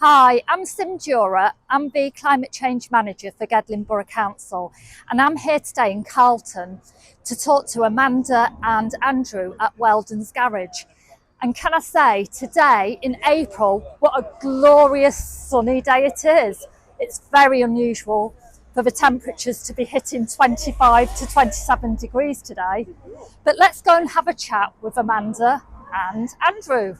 Hi, I'm Sim Duhra. I'm the Climate Change Manager for Gedling Borough Council, and I'm here today in Carlton to talk to Amanda and Andrew at Wheldon's garage. And can I say, today in April, what a glorious sunny day it is. It's very unusual for the temperatures to be hitting 25 to 27 degrees today. But let's go and have a chat with Amanda and Andrew.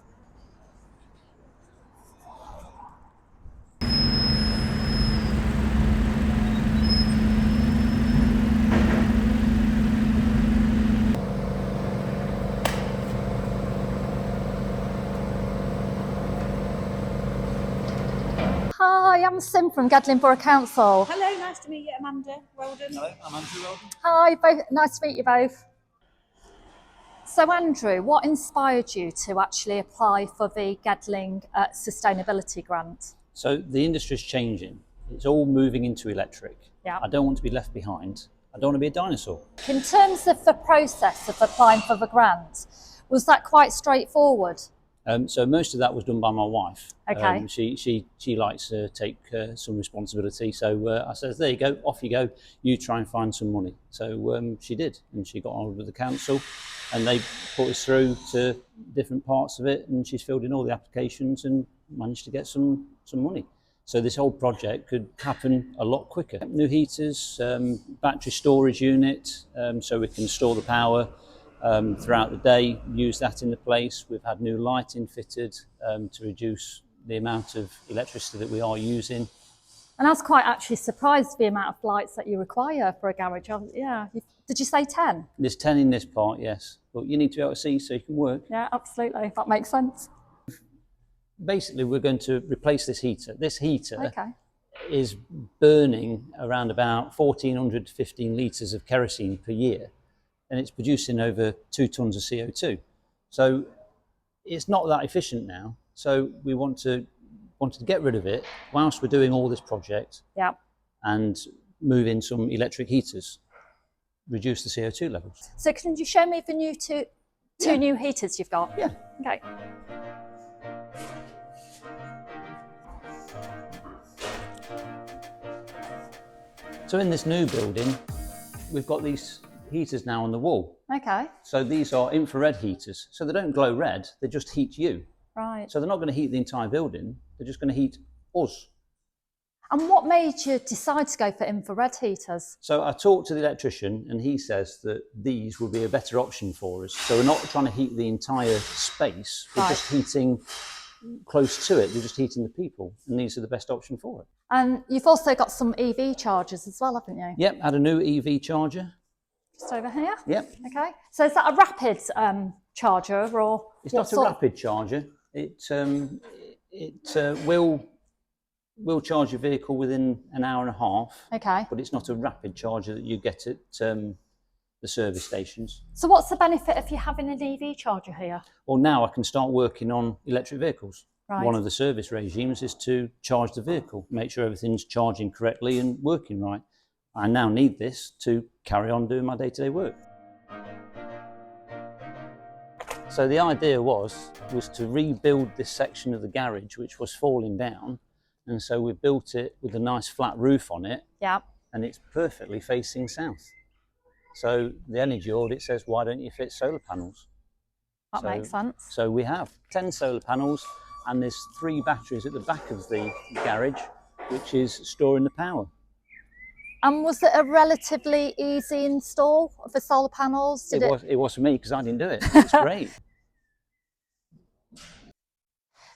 Hi, I'm Sim from Gedling Borough Council. Hello, nice to meet you, Amanda Wheldon. Hello, I'm Andrew Wheldon. Hi, nice to meet you both. So Andrew, what inspired you to actually apply for the Gedling Sustainability Grant? So the industry's changing. It's all moving into electric. Yeah. I don't want to be left behind. I don't want to be a dinosaur. In terms of the process of applying for the grant, was that quite straightforward? So most of that was done by my wife. Okay. She likes to take some responsibility. So I said, there you go, off you go. You try and find some money. So she did, and she got on with the council, and they put us through to different parts of it, and she's filled in all the applications and managed to get some money. So this whole project could happen a lot quicker. New heaters, battery storage unit, so we can store the power throughout the day, use that in the place. We've had new lighting fitted to reduce the amount of electricity that we are using. And I was quite actually surprised the amount of lights that you require for a garage. Did you say 10? There's 10 in this part, yes. But you need to be able to see so you can work. Yeah, absolutely. That makes sense. Basically, we're going to replace this heater. This heater Okay. is burning around about 1,400 to 15 litres of kerosene per year, and it's producing over 2 tonnes of CO2. So it's not that efficient now. So we wanted to get rid of it whilst we're doing all this project. Yeah. And move in some electric heaters, reduce the CO2 levels. So can you show me the new two new heaters you've got? Yeah. Okay. So in this new building, we've got these heaters now on the wall. Okay. So these are infrared heaters. So they don't glow red, they just heat you. Right. So they're not going to heat the entire building, they're just going to heat us. And what made you decide to go for infrared heaters? So I talked to the electrician and he says that these will be a better option for us. So we're not trying to heat the entire space, we're just heating close to it, we're just heating the people, and these are the best option for it. And you've also got some EV chargers as well, haven't you? Yep, had a new EV charger. Just over here? Yep. Okay. So is that a rapid charger or? It's not a rapid charger. It will charge your vehicle within an hour and a half. Okay. But it's not a rapid charger that you get at the service stations. So what's the benefit of you having an EV charger here? Well, now I can start working on electric vehicles. Right. One of the service regimes is to charge the vehicle, make sure everything's charging correctly and working right. I now need this to carry on doing my day-to-day work. So the idea was to rebuild this section of the garage which was falling down, and so we built it with a nice flat roof on it. Yeah. And it's perfectly facing south. So the energy audit says, why don't you fit solar panels? That makes sense. So we have 10 solar panels, and there's 3 batteries at the back of the garage, which is storing the power. And was it a relatively easy install of the solar panels? It was for me because I didn't do it. It's great.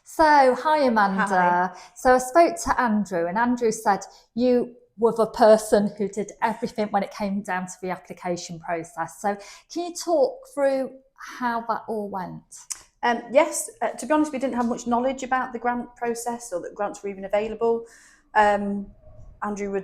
So, hi Amanda. Hi. So I spoke to Andrew, and Andrew said you were the person who did everything when it came down to the application process. So can you talk through how that all went? Yes, to be honest, we didn't have much knowledge about the grant process or that grants were even available. Andrew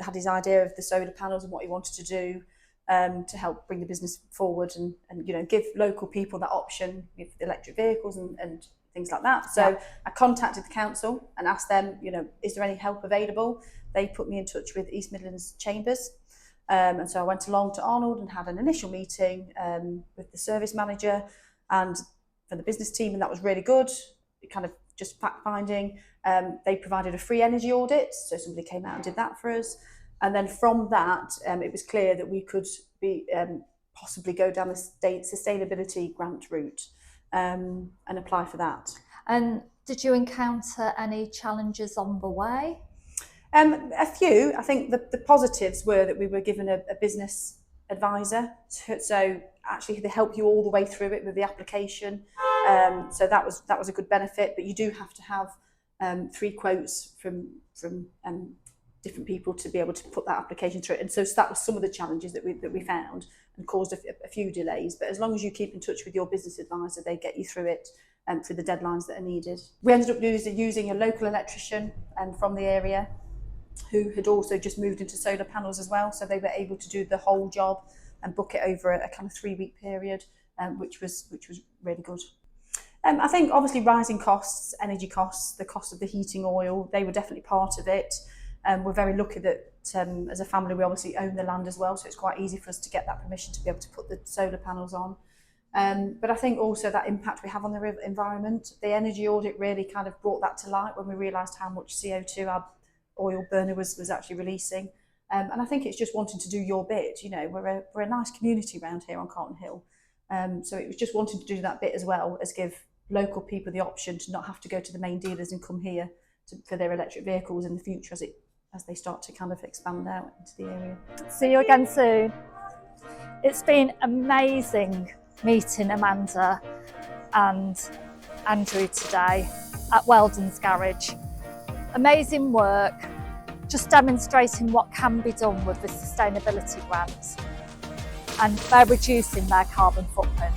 had his idea of the solar panels and what he wanted to do to help bring the business forward and give local people that option with electric vehicles and things like that. So I contacted the council and asked them, is there any help available? They put me in touch with East Midlands Chambers. And so I went along to Arnold and had an initial meeting with the service manager and for the business team, and that was really good. It kind of just fact finding. They provided a free energy audit, so somebody came out and did that for us. And then from that, it was clear that we could be possibly go down the state sustainability grant route and apply for that. And did you encounter any challenges on the way? A few. I think the positives were that we were given a business advisor, so actually they help you all the way through it with the application. So that was a good benefit. But you do have to have 3 quotes from different people to be able to put that application through. And so that was some of the challenges that we found and caused a few delays. But as long as you keep in touch with your business advisor, they get you through it through the deadlines that are needed. We ended up using a local electrician from the area who had also just moved into solar panels as well. So they were able to do the whole job and book it over a kind of 3-week period, which was really good. I think obviously rising costs, energy costs, the cost of the heating oil, they were definitely part of it. We're very lucky that as a family we obviously own the land as well, so it's quite easy for us to get that permission to be able to put the solar panels on. But I think also that impact we have on the environment, the energy audit really kind of brought that to light when we realised how much CO2 our oil burner was actually releasing. And I think it's just wanting to do your bit. You know, we're a nice community around here on Carlton Hill. So it was just wanting to do that bit as well as give local people the option to not have to go to the main dealers and come here for their electric vehicles in the future as they start to kind of expand out into the area. See you again soon. It's been amazing meeting Amanda and Andrew today at Wheldon's garage. Amazing work, just demonstrating what can be done with the sustainability grant, and they're reducing their carbon footprint.